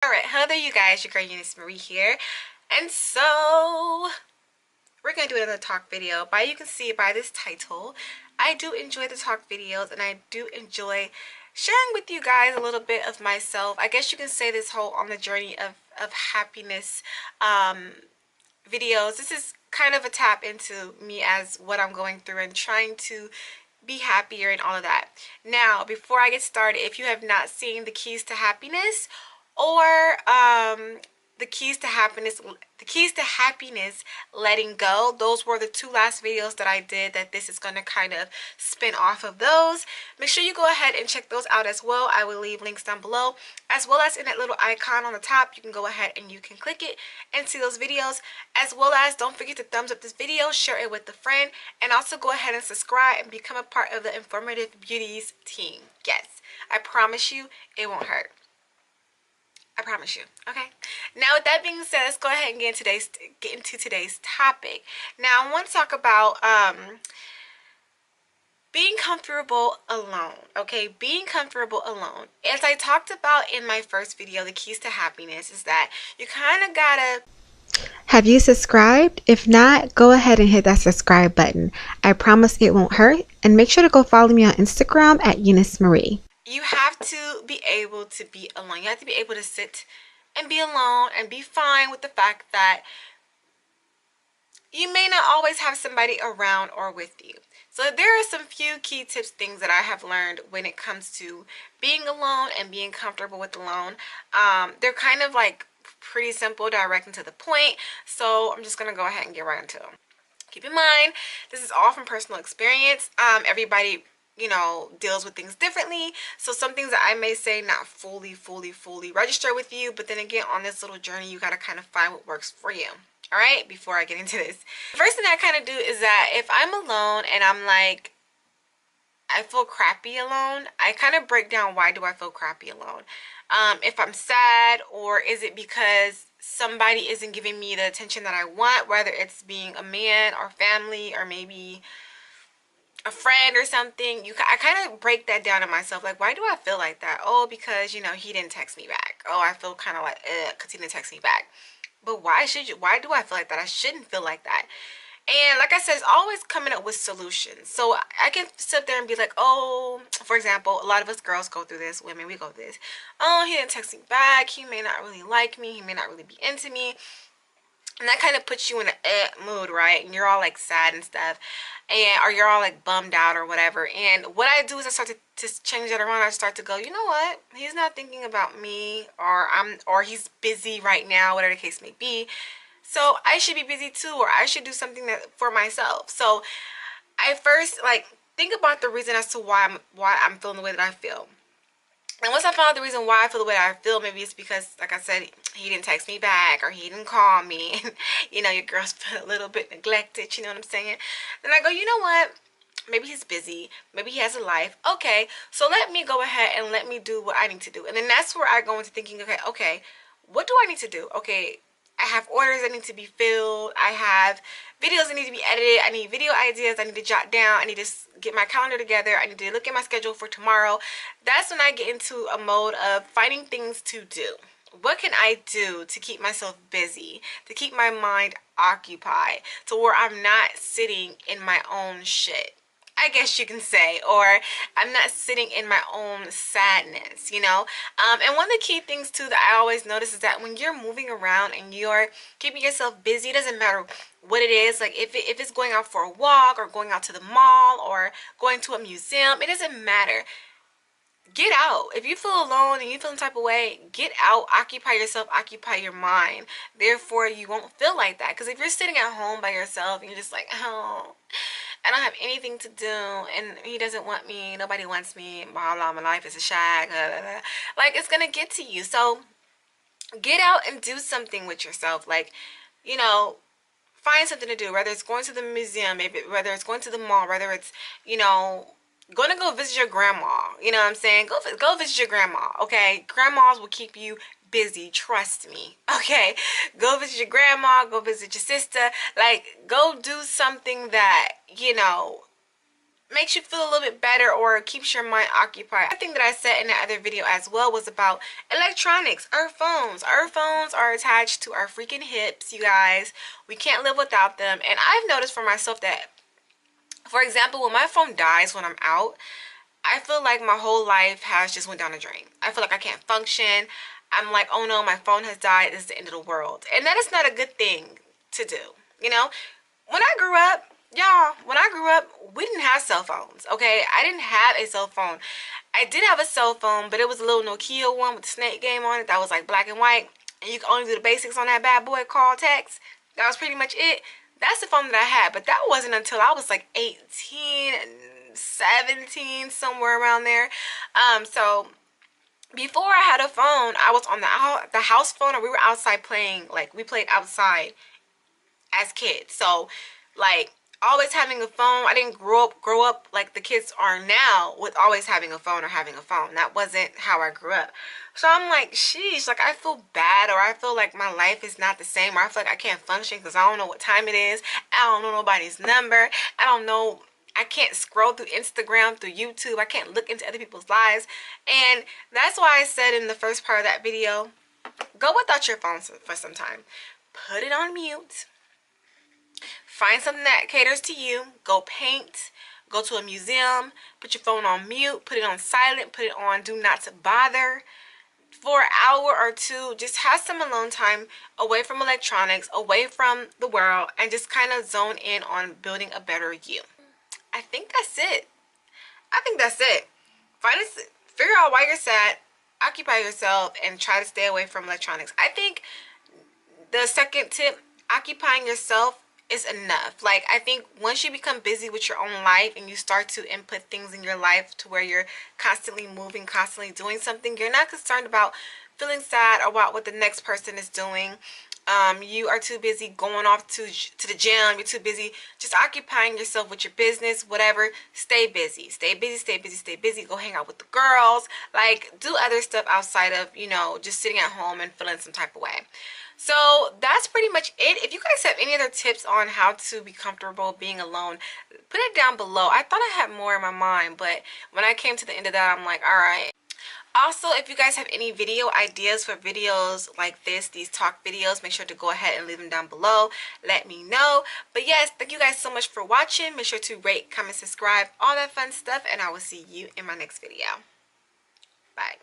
Alright, hello there you guys, your girl Euniycemari here. And so, we're going to do another talk video. You can see by this title, I do enjoy the talk videos and I do enjoy sharing with you guys a little bit of myself. I guess you can say this whole on the journey of happiness videos. This is kind of a tap into me as what I'm going through and trying to be happier and all of that. Now, before I get started, if you have not seen the keys to happiness or the keys to happiness letting go, those were the two last videos that I did that this is going to kind of spin off of those. Make sure you go ahead and check those out as well. I will leave links down below, as well as in that little icon on the top. You can go ahead and you can click it and see those videos, as well as don't forget to thumbs up this video, share it with a friend, and also go ahead and subscribe and become a part of the Informative Beauties team. Yes, I promise you it won't hurt. I promise you. Okay. Now, with that being said, let's go ahead and get into today's topic. Now, I want to talk about being comfortable alone. Okay, being comfortable alone. As I talked about in my first video, the keys to happiness is that you kind of gotta. Have you subscribed? If not, go ahead and hit that subscribe button. I promise it won't hurt. And make sure to go follow me on Instagram at Euniycemari. You have to be able to be alone. You have to be able to sit and be alone and be fine with the fact that you may not always have somebody around or with you. So there are some few key tips, things that I have learned when it comes to being alone and being comfortable with alone. They're kind of like pretty simple, direct and to the point. So I'm just going to go ahead and get right into them. Keep in mind, this is all from personal experience. Everybody deals with things differently, so some things that I may say not fully register with you, but then again, on this little journey you got to kind of find what works for you. All right, before I get into this, the first thing I kind of do is that if I'm alone and I'm like, I feel crappy alone, I kind of break down why do I feel crappy alone. If I'm sad, or is it because somebody isn't giving me the attention that I want, whether it's being a man or family or maybe a friend or something. I kind of break that down to myself, like, why do I feel like that? Oh, because he didn't text me back. Oh, I feel kind of like because he didn't text me back. But why do I feel like that? I shouldn't feel like that. And like I said, it's always coming up with solutions. So I can sit there and be like, oh, for example, a lot of us girls go through this, women, we go through this. Oh, he didn't text me back, he may not really like me, he may not really be into me. And that kind of puts you in a mood, right? And you're all like sad and stuff, or you're all like bummed out or whatever. And what I do is I start to change that around. I start to go, you know what? He's not thinking about me, or he's busy right now, whatever the case may be. So I should be busy too, or I should do something for myself. So I first think about the reason as to why I'm feeling the way that I feel. And once I found out the reason why I feel the way I feel, maybe it's because, like I said, he didn't text me back or he didn't call me. Your girl's feel a little bit neglected, you know what I'm saying? Then I go, you know what? Maybe he's busy. Maybe he has a life. Okay, so let me go ahead and let me do what I need to do. And then that's where I go into thinking, okay, what do I need to do? Okay, I have orders that need to be filled. I have videos that need to be edited. I need video ideas I need to jot down. I need to get my calendar together. I need to look at my schedule for tomorrow. That's when I get into a mode of finding things to do. What can I do to keep myself busy, to keep my mind occupied, to where I'm not sitting in my own shit, I guess you can say, or I'm not sitting in my own sadness, And one of the key things too that I always notice is that when you're moving around and you're keeping yourself busy, it doesn't matter what it is. Like if it's going out for a walk or going out to the mall or going to a museum, it doesn't matter. Get out. If you feel alone and you feel some type of way, get out, occupy yourself, occupy your mind. Therefore, you won't feel like that. Because if you're sitting at home by yourself and you're just like, oh, I don't have anything to do and he doesn't want me, nobody wants me, blah blah, my life is a shag, blah, blah, blah. Like, it's gonna get to you. So get out and do something with yourself. Like, find something to do, whether it's going to the museum, maybe whether it's going to the mall, whether it's going to go visit your grandma. You know what I'm saying? Go visit your grandma. Okay, grandmas will keep you busy, trust me. Okay, go visit your grandma, go visit your sister. Like, go do something that makes you feel a little bit better or keeps your mind occupied. I think that I said in the other video as well was about electronics. Our phones are attached to our freaking hips, you guys. We can't live without them. And I've noticed for myself that, for example, when my phone dies when I'm out, I feel like my whole life has just went down the drain. I feel like I can't function. I'm like, oh no, my phone has died. This is the end of the world. And that is not a good thing to do. You know, when I grew up, y'all, when I grew up, we didn't have cell phones, okay? I didn't have a cell phone. I did have a cell phone, but it was a little Nokia one with the snake game on it that was like black and white. And you could only do the basics on that bad boy, call, text. That was pretty much it. That's the phone that I had, but that wasn't until I was like 18, 17, somewhere around there. So before I had a phone, I was on the house phone, or we were outside playing. Like, we played outside as kids. So like, always having a phone, I didn't grow up like the kids are now with always having a phone or having a phone. That wasn't how I grew up. So I'm like, sheesh, like I feel bad, or I feel like my life is not the same, or I feel like I can't function because I don't know what time it is. I don't know nobody's number. I don't know. I can't scroll through Instagram, through YouTube. I can't look into other people's lives. And that's why I said in the first part of that video, go without your phone for some time. Put it on mute. Find something that caters to you. Go paint. Go to a museum. Put your phone on mute. Put it on silent. Put it on do not to bother. For an hour or two, just have some alone time away from electronics, away from the world, and just kind of zone in on building a better you. I think that's it. I think that's it. Figure out why you're sad, occupy yourself, and try to stay away from electronics. I think the second tip, occupying yourself, is enough. Like, I think once you become busy with your own life and you start to input things in your life to where you're constantly moving, constantly doing something, you're not concerned about feeling sad or about what the next person is doing. You are too busy going off to the gym. You're too busy just occupying yourself with your business, whatever. Stay busy. Stay busy, stay busy, stay busy. Go hang out with the girls. Like, do other stuff outside of, you know, just sitting at home and feeling some type of way. So that's pretty much it. If you guys have any other tips on how to be comfortable being alone, put it down below. I thought I had more in my mind, but when I came to the end of that, I'm like, all right. Also, if you guys have any video ideas for videos like this, these talk videos, make sure to go ahead and leave them down below. Let me know. But yes, thank you guys so much for watching. Make sure to rate, comment, subscribe, all that fun stuff, and I will see you in my next video. Bye.